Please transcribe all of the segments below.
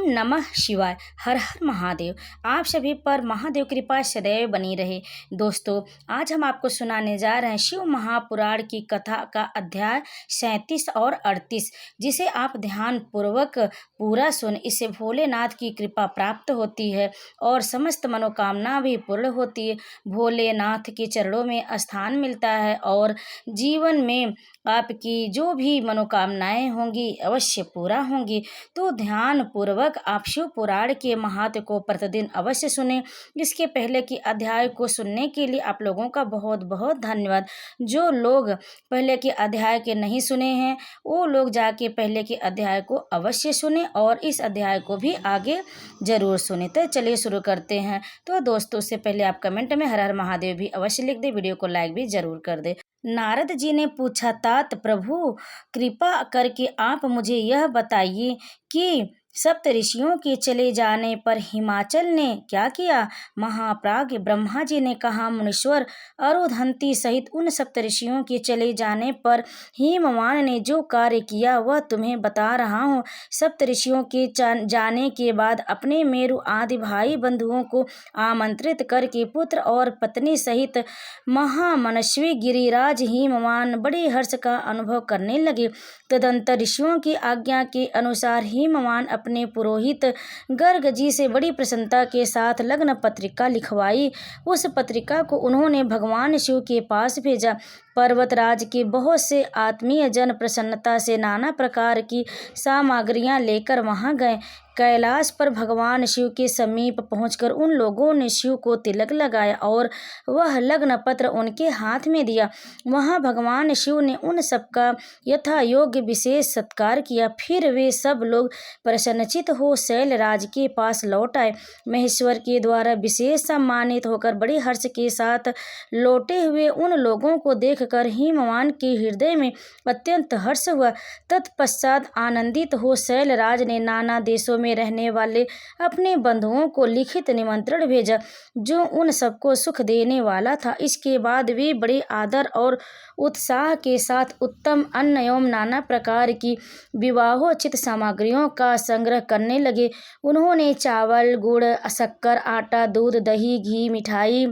नमः शिवाय। हर हर महादेव। आप सभी पर महादेव कृपा सदैव बनी रहे। दोस्तों, आज हम आपको सुनाने जा रहे हैं शिव महापुराण की कथा का अध्याय 37 और 38, जिसे आप ध्यान पूर्वक पूरा सुन। इससे भोलेनाथ की कृपा प्राप्त होती है और समस्त मनोकामना भी पूर्ण होती है। भोलेनाथ के चरणों में स्थान मिलता है और जीवन में आपकी जो भी मनोकामनाएं होंगी अवश्य पूरा होंगी। तो ध्यान पूर्वक आप शिव पुराण के महात्म को प्रतिदिन अवश्य सुने। इसके पहले के अध्याय को सुनने के लिए आप लोगों का बहुत बहुत धन्यवाद। जो लोग पहले के अध्याय के नहीं सुने हैं वो लोग जाके पहले के अध्याय को अवश्य सुने और इस अध्याय को भी आगे जरूर सुने। तो चलिए शुरू करते हैं। तो दोस्तों, उससे पहले आप कमेंट में हर हर महादेव भी अवश्य लिख दे, वीडियो को लाइक भी जरूर कर दे। नारद जी ने पूछा, तात प्रभु कृपा करके आप मुझे यह बताइए कि सप्त ऋषियों के चले जाने पर हिमाचल ने क्या किया। महाप्राज्ञ ब्रह्मा जी ने कहा, मुनीश्वर, अरुधंती सहित उन सप्त ऋषियों के चले जाने पर हिमवान ने जो कार्य किया वह तुम्हें बता रहा हूँ। सप्त ऋषियों के जाने के बाद अपने मेरु आदि भाई बंधुओं को आमंत्रित करके पुत्र और पत्नी सहित महामनस्वी गिरिराज हिमवान बड़े हर्ष का अनुभव करने लगे। तदंतर ऋषियों की आज्ञा के अनुसार हिमवान अपने पुरोहित गर्ग जी से बड़ी प्रसन्नता के साथ लग्न पत्रिका लिखवाई। उस पत्रिका को उन्होंने भगवान शिव के पास भेजा। पर्वतराज के बहुत से आत्मीय जन प्रसन्नता से नाना प्रकार की सामग्रियां लेकर वहां गए। कैलाश पर भगवान शिव के समीप पहुंचकर उन लोगों ने शिव को तिलक लगाया और वह लग्न पत्र उनके हाथ में दिया। वहां भगवान शिव ने उन सबका यथा योग्य विशेष सत्कार किया। फिर वे सब लोग प्रसन्नचित हो शैलराज के पास लौट आए। महेश्वर के द्वारा विशेष सम्मानित होकर बड़े हर्ष के साथ लौटे हुए उन लोगों को देखकर हिमवान के हृदय में अत्यंत हर्ष हुआ। तत्पश्चात आनंदित हो शैलराज ने नाना देशों में रहने वाले अपने बंधुओं को लिखित निमंत्रण भेजा जो उन सबको सुख देने वाला था। इसके बाद वे बड़े आदर और उत्साह के साथ उत्तम अन्न एवं नाना प्रकार की विवाहोचित सामग्रियों का संग्रह करने लगे। उन्होंने चावल, गुड़, शक्कर, आटा, दूध, दही, घी, मिठाई,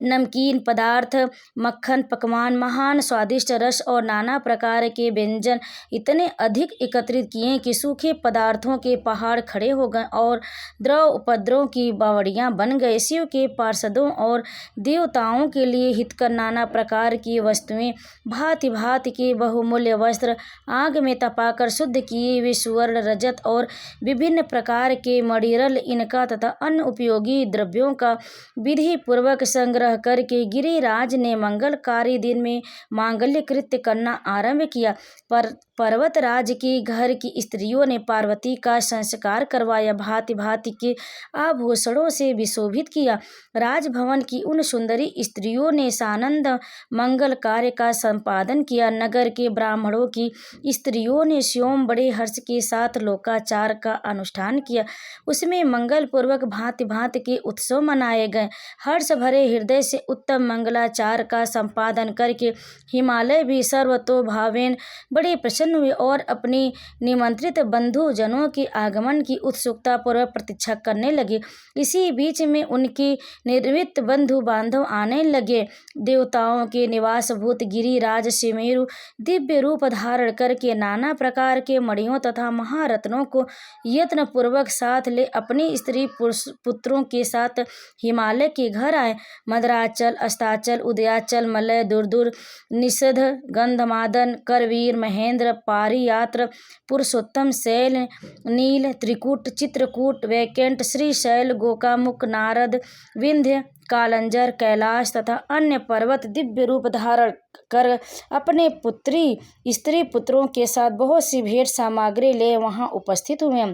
नमकीन पदार्थ, मक्खन, पकवान, महान स्वादिष्ट रस और नाना प्रकार के व्यंजन इतने अधिक एकत्रित किए कि सूखे पदार्थों के पहाड़ खड़े हो गए और द्रव उपद्रव की बावड़ियां बन गए। शिव के पार्षदों और देवताओं के लिए हितकर नाना प्रकार की वस्तुएं, भांति भांति के बहुमूल्य वस्त्र, आग में तपाकर शुद्ध किए हुए स्वर्ण, रजत और विभिन्न प्रकार के मणिरल, इनका तथा अन्य उपयोगी द्रव्यों का विधि पूर्वक संग्रह करके गिरिराज ने मंगलकारी दिन में मांगल्य कृत्य करना आरंभ किया। पर्वतराज के घर की स्त्रियों ने पार्वती का संस्कार करवाया, भांति भांति के आभूषणों से विशोभित किया। राजभवन की उन सुंदरी स्त्रियों ने सानंद मंगल कार्य का संपादन किया। नगर के ब्राह्मणों की स्त्रियों ने स्वयं बड़े हर्ष के साथ लोकाचार का अनुष्ठान किया। उसमें मंगल पूर्वक भांति भांति के उत्सव मनाए गए। हर्ष भरे हृदय से उत्तम मंगलाचार का संपादन करके हिमालय भी सर्वतोभावेन बड़े प्रसन्न हुए और अपने निमंत्रित बंधु जनों के आगमन की उत्सुकता पूर्वक प्रतीक्षा करने लगे। इसी बीच में उनके निर्वित बंधु बांधव आने लगे। देवताओं के निवासभूत गिरिराज सुमेरु दिव्य रूप धारण करके नाना प्रकार के मणियों तथा महारत्नों को यत्न पूर्वक साथ ले अपनी स्त्री पुत्रों के साथ हिमालय के घर आए। मदराचल, अस्ताचल, उदयाचल, मलय, दुर्दुर, निषध, गंधमादन, करवीर, महेंद्र, पारियात्र, पुरुषोत्तम, शैल, नील, त्रिकूट, चित्रकूट, वैकुंठ, श्रीशैल, गोकामुख, नारद, विंध्य, कालंजर, कैलाश तथा अन्य पर्वत दिव्य रूप धारण कर अपने स्त्री पुत्रों के साथ बहुत सी भेंट सामग्री ले वहां उपस्थित हुए।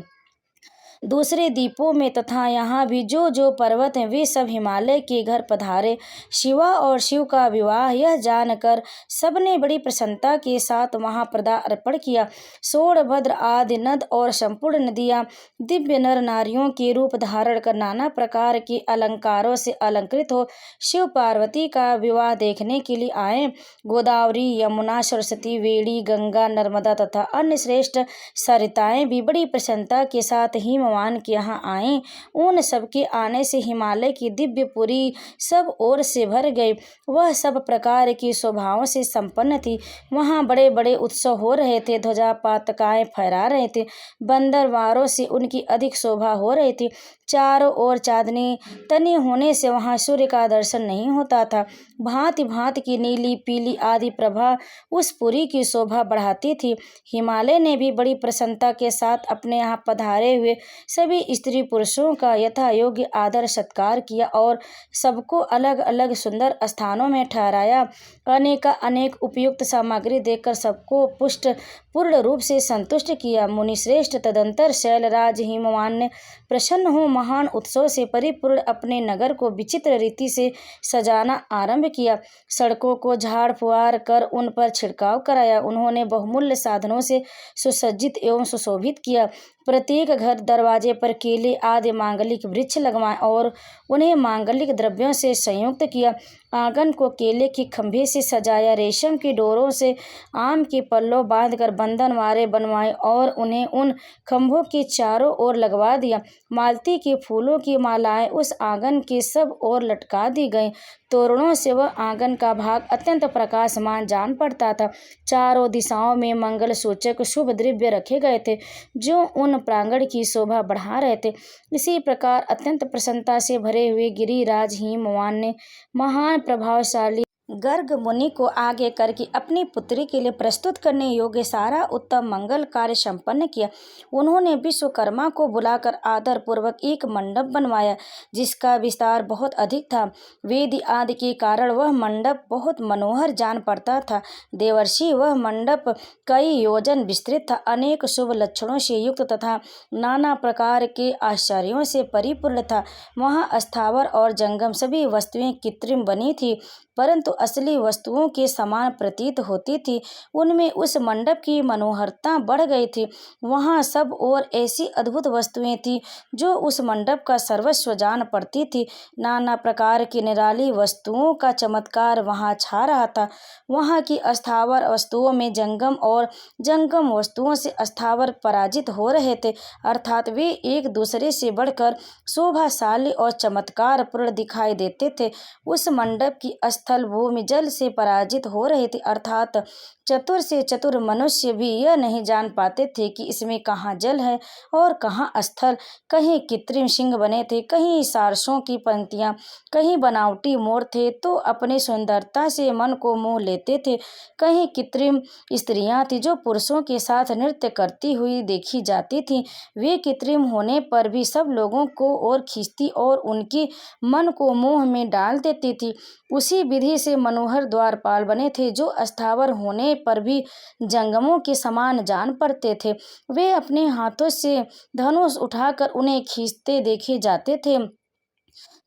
दूसरे द्वीपों में तथा यहाँ भी जो जो पर्वत हैं वे सब हिमालय के घर पधारे। शिवा और शिव का विवाह यह जानकर सबने बड़ी प्रसन्नता के साथ वहाँ पदार्पण किया। सोनभद्र आदि नद और संपूर्ण नदियाँ दिव्य नर नारियों के रूप धारण कर नाना प्रकार के अलंकारों से अलंकृत हो शिव पार्वती का विवाह देखने के लिए आए। गोदावरी, यमुना, सरस्वती, वेणी, गंगा, नर्मदा तथा अन्य श्रेष्ठ सरिताएं भी बड़ी प्रसन्नता के साथ हिमवान के यहाँ आईं। उन सबके आने से हिमालय की दिव्यपुरी सब ओर से भर गई। वह सब प्रकार की शोभाओं से संपन्न थी। वहाँ बड़े बड़े उत्सव हो रहे थे। ध्वजा पताकाएं फहरा रहे थे। बंदरवारों से उनकी अधिक शोभा हो रही थी। चारों ओर चांदनी तनी होने से वहाँ सूर्य का दर्शन नहीं होता था। भांति भांति की नीली, पीली आदि प्रभा उस पुरी की शोभा बढ़ाती थी। हिमालय ने भी बड़ी प्रसन्नता के साथ अपने यहाँ पधारे हुए सभी स्त्री पुरुषों का यथा योग्य आदर सत्कार किया और सबको अलग अलग सुंदर स्थानों में ठहराया। अनेक उपयुक्त सामग्री देकर सबको पुष्ट पूर्ण रूप से संतुष्ट किया। मुनिश्रेष्ठ तदंतर शैलराज हिमवान ने प्रसन्न हो महान उत्सव से परिपूर्ण अपने नगर को विचित्र रीति से सजाना आरंभ किया। सड़कों को झाड़ फुआर कर उन पर छिड़काव कराया। उन्होंने बहुमूल्य साधनों से सुसज्जित एवं सुशोभित किया। प्रत्येक घर दरवाजे पर केले आदि मांगलिक वृक्ष लगवाए और उन्हें मांगलिक द्रव्यों से संयुक्त किया। आंगन को केले के खंभे से सजाया। रेशम की डोरों से आम के पल्लों बांधकर बंधनवारे बनवाए और उन्हें उन खंभों के चारों ओर लगवा दिया। मालती के फूलों की मालाएं उस आंगन के सब ओर लटका दी गईं। तोरणों से वह आंगन का भाग अत्यंत प्रकाशमान जान पड़ता था। चारों दिशाओं में मंगल सूचक शुभ द्रव्य रखे गए थे जो उन प्रांगण की शोभा बढ़ा रहे थे। इसी प्रकार अत्यंत प्रसन्नता से भरे हुए गिरिराज हिमवान ने महान प्रभावशाली गर्ग मुनि को आगे करके अपनी पुत्री के लिए प्रस्तुत करने योग्य सारा उत्तम मंगल कार्य संपन्न किया। उन्होंने विश्वकर्मा को बुलाकर आदर पूर्वक एक मंडप बनवाया जिसका विस्तार बहुत अधिक था। वेदी आदि के कारण वह मंडप बहुत मनोहर जान पड़ता था। देवर्षि वह मंडप कई योजन विस्तृत था। अनेक शुभ लक्षणों से युक्त तथा नाना प्रकार के आश्चर्यों से परिपूर्ण था। वहाँ स्थावर और जंगम सभी वस्तुएं कृत्रिम बनी थी परंतु असली वस्तुओं के समान प्रतीत होती थी। उनमें उस मंडप की मनोहरता बढ़ गई थी। वहाँ सब और ऐसी अद्भुत वस्तुएं थी जो उस मंडप का सर्वस्व जान पड़ती थी। नाना प्रकार की निराली वस्तुओं का चमत्कार वहाँ छा रहा था। वहाँ की अस्थावर वस्तुओं में जंगम और जंगम वस्तुओं से अस्थावर पराजित हो रहे थे, अर्थात वे एक दूसरे से बढ़कर शोभाशाली और चमत्कार पूर्ण दिखाई देते थे। उस मंडप की स्थल भूमि जल से पराजित हो रही थी, अर्थात चतुर से चतुर मनुष्य भी यह नहीं जान पाते थे कि इसमें कहाँ जल है और कहाँ स्थल। कहीं कृत्रिम सिंह बने थे, कहीं सारसों की पंक्तियाँ, कहीं बनावटी मोर थे तो अपनी सुंदरता से मन को मोह लेते थे। कहीं कृत्रिम स्त्रियाँ थी जो पुरुषों के साथ नृत्य करती हुई देखी जाती थी। वे कृत्रिम होने पर भी सब लोगों को और खींचती और उनकी मन को मोह में डाल देती थी। उसी विधि से मनोहर द्वारपाल बने थे जो अस्थावर होने पर भी जंगमों के समान जान पड़ते थे। वे अपने हाथों से धनुष उठाकर उन्हें खींचते देखे जाते थे।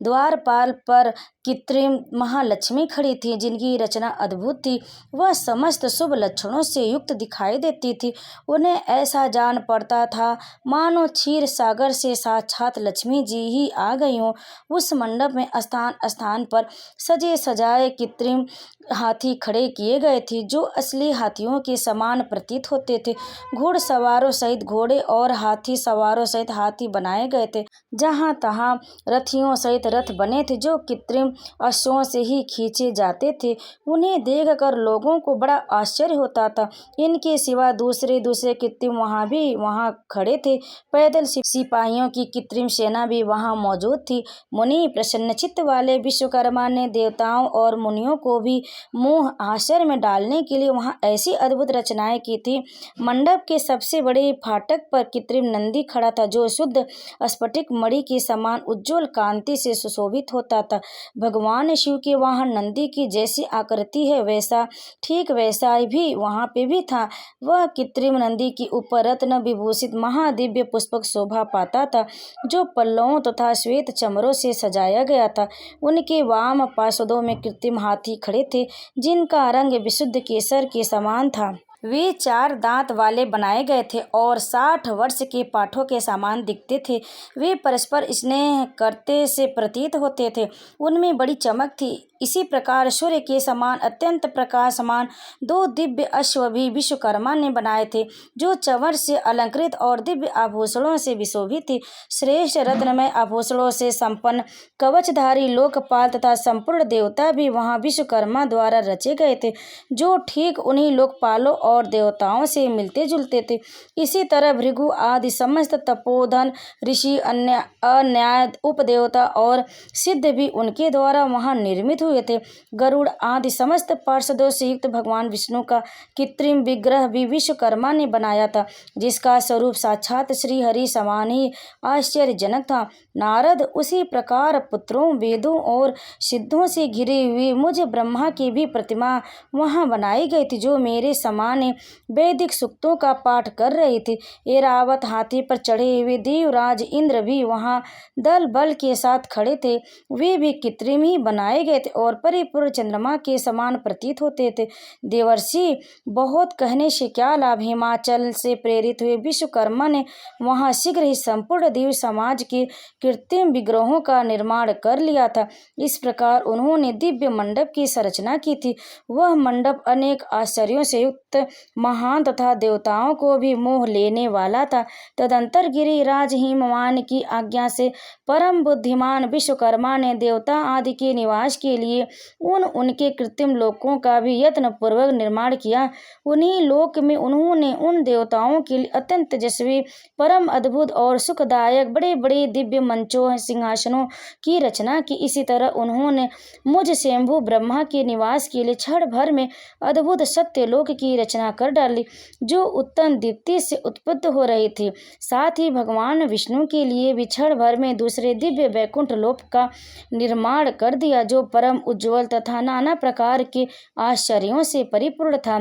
द्वारपाल पर कृत्रिम महालक्ष्मी खड़ी थी जिनकी रचना अद्भुत थी। वह समस्त शुभ लक्षणों से युक्त दिखाई देती थी। उन्हें ऐसा जान पड़ता था मानो क्षीर सागर से साक्षात लक्ष्मी जी ही आ गई हों। उस मंडप में स्थान स्थान पर सजे सजाए कृत्रिम हाथी खड़े किए गए थे जो असली हाथियों के समान प्रतीत होते थे। घुड़सवारों सहित घोड़े और हाथी सवारों सहित हाथी बनाए गए थे। जहाँ तहाँ रथियों सहित रथ बने थे जो कृत्रिम अश्वों से ही खींचे जाते थे। उन्हें देखकर लोगों को बड़ा आश्चर्य होता था। इनके सिवा दूसरे कृत्रिम वहाँ खड़े थे। पैदल सिपाहियों की कृत्रिम सेना भी वहाँ मौजूद थी। मुनि प्रसन्नचित्त वाले विश्वकर्मा ने देवताओं और मुनियों को भी मोह आश्चर्य में डालने के लिए वहाँ ऐसी अद्भुत रचनाएं की थी। मंडप के सबसे बड़े फाटक पर कृत्रिम नंदी खड़ा था जो शुद्ध स्फटिक मणि के समान उज्ज्वल कांति मूर्ति से सुशोभित होता था। भगवान शिव के वाहन नंदी की जैसी आकृति है वैसा ठीक वैसा भी वहाँ पे भी था। वह कृत्रिम नंदी के ऊपर रत्न विभूषित महादिव्य पुष्पक शोभा पाता था, जो पल्लवों तथा श्वेत चमरों से सजाया गया था। उनके वाम पार्षदों में कृत्रिम हाथी खड़े थे, जिनका रंग विशुद्ध केसर के समान था। वे 4 दांत वाले बनाए गए थे और 60 वर्ष के पाठों के समान दिखते थे। वे परस्पर स्नेह करते से प्रतीत होते थे। उनमें बड़ी चमक थी। इसी प्रकार सूर्य के समान अत्यंत प्रकाशमान 2 दिव्य अश्व भी विश्वकर्मा ने बनाए थे, जो चंवर से अलंकृत और दिव्य आभूषणों से विशोभित थे। श्रेष्ठ रत्नमय आभूषणों से संपन्न कवचधारी लोकपाल तथा संपूर्ण देवता भी वहाँ विश्वकर्मा द्वारा रचे गए थे, जो ठीक उन्हीं लोकपालों और देवताओं से मिलते जुलते थे। इसी तरह भृगु आदि समस्त तपोधन ऋषि, अन्याय उपदेवता और सिद्ध भी उनके द्वारा वहाँ निर्मित हुए थे। गरुड़ आदि समस्त पार्षदों से युक्त भगवान विष्णु का कृत्रिम विग्रह भी विश्वकर्मा ने बनाया था, जिसका स्वरूप साक्षात श्री हरि समान ही आश्चर्यजनक था। नारद उसी प्रकार पुत्रों, वेदों और सिद्धों से घिरी हुई मुझ ब्रह्मा की भी प्रतिमा वहाँ बनाई गई थी, जो मेरे समान वैदिक सूक्तों का पाठ कर रही थी। ऐरावत हाथी पर चढ़े हुए देवराज इंद्र भी वहाँ दल बल के साथ खड़े थे। वे भी कृत्रिम ही बनाए गए थे और परिपूर्ण चंद्रमा के समान प्रतीत होते थे। देवर्षि, बहुत कहने से क्या लाभ। हिमाचल से प्रेरित हुए विश्वकर्मा ने वहाँ शीघ्र ही संपूर्ण देव समाज के कृत्रिम विग्रहों का निर्माण कर लिया था। इस प्रकार उन्होंने दिव्य मंडप की संरचना की थी। वह मंडप अनेक आश्चर्यों से युक्त, महान तथा देवताओं को भी मोह लेने वाला था। तदंतर गिरिराज हिमवान की आज्ञा से परम बुद्धिमान विश्वकर्मा ने देवता आदि के निवास के लिए उनके कृत्रिम लोकों का भी यत्न पूर्वक निर्माण किया। उन्हीं लोक में उन्होंने उन देवताओं के लिए अत्यंत तेजस्वी, परम अद्भुत और सुखदायक बड़े बड़े दिव्य मंचों, सिंहासनों की रचना की। इसी तरह उन्होंने मुझ स्वयंभू ब्रह्मा के निवास के लिए क्षण भर में अद्भुत सत्यलोक की रचना कर डाली, जो उत्तम दीप्ति से उत्पन्न हो रही थी। साथ ही भगवान विष्णु के लिए भी क्षण भर में दूसरे दिव्य वैकुंठ लोक का निर्माण कर दिया, जो परम उज्ज्वल तथा नाना प्रकार के आश्चर्यों से परिपूर्ण था।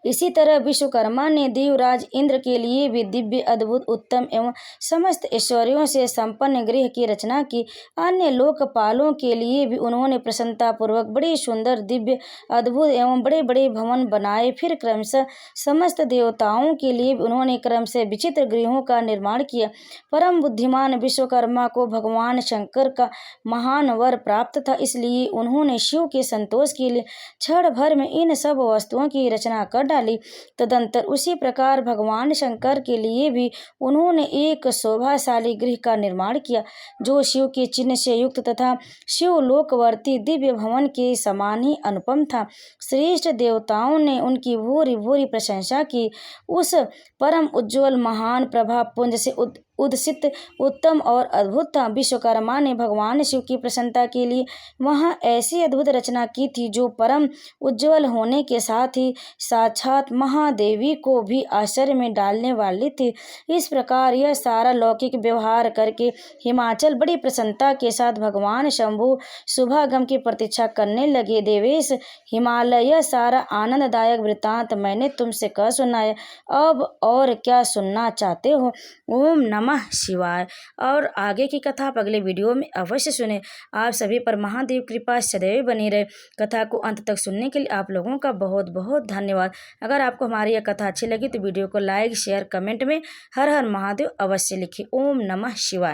इसी तरह विश्वकर्मा ने देवराज इंद्र के लिए भी दिव्य, अद्भुत, उत्तम एवं समस्त ऐश्वर्यों से संपन्न गृह की रचना की। अन्य लोकपालों के लिए भी उन्होंने प्रसन्नतापूर्वक बड़े सुंदर, दिव्य, अद्भुत एवं बड़े बड़े भवन बनाए। फिर क्रमशः समस्त देवताओं के लिए भी उन्होंने क्रमशः विचित्र गृहों का निर्माण किया। परम बुद्धिमान विश्वकर्मा को भगवान शंकर का महान वर प्राप्त था, इसलिए उन्होंने शिव के संतोष के लिए क्षण भर में इन सब वस्तुओं की रचना कर डाली। तदंतर उसी प्रकार भगवान शंकर के लिए भी उन्होंने एक शोभाशाली गृह का निर्माण किया, जो शिव के चिन्ह से युक्त तथा शिवलोकवर्ती दिव्य भवन के समान ही अनुपम था। श्रेष्ठ देवताओं ने उनकी भूरि भूरि प्रशंसा की। उस परम उज्ज्वल महान प्रभा पुंज से उद्सित उत्तम और अद्भुत था। विश्वकर्मा ने भगवान शिव की प्रसन्नता के लिए वहाँ ऐसी अद्भुत रचना की थी, जो परम उज्ज्वल होने के साथ ही साक्षात महादेवी को भी आश्चर्य में डालने वाली थी। इस प्रकार यह सारा लौकिक व्यवहार करके हिमाचल बड़ी प्रसन्नता के साथ भगवान शंभु शुभागम की प्रतीक्षा करने लगे। देवेश, हिमालय, यह सारा आनंददायक वृत्तांत मैंने तुमसे कह सुनाया। अब और क्या सुनना चाहते हो? ओम नमः शिवाय। और आगे की कथा आप अगले वीडियो में अवश्य सुने। आप सभी पर महादेव कृपा सदैव बनी रहे। कथा को अंत तक सुनने के लिए आप लोगों का बहुत बहुत धन्यवाद। अगर आपको हमारी यह कथा अच्छी लगी तो वीडियो को लाइक, शेयर, कमेंट में हर हर महादेव अवश्य लिखिए। ओम नमः शिवाय।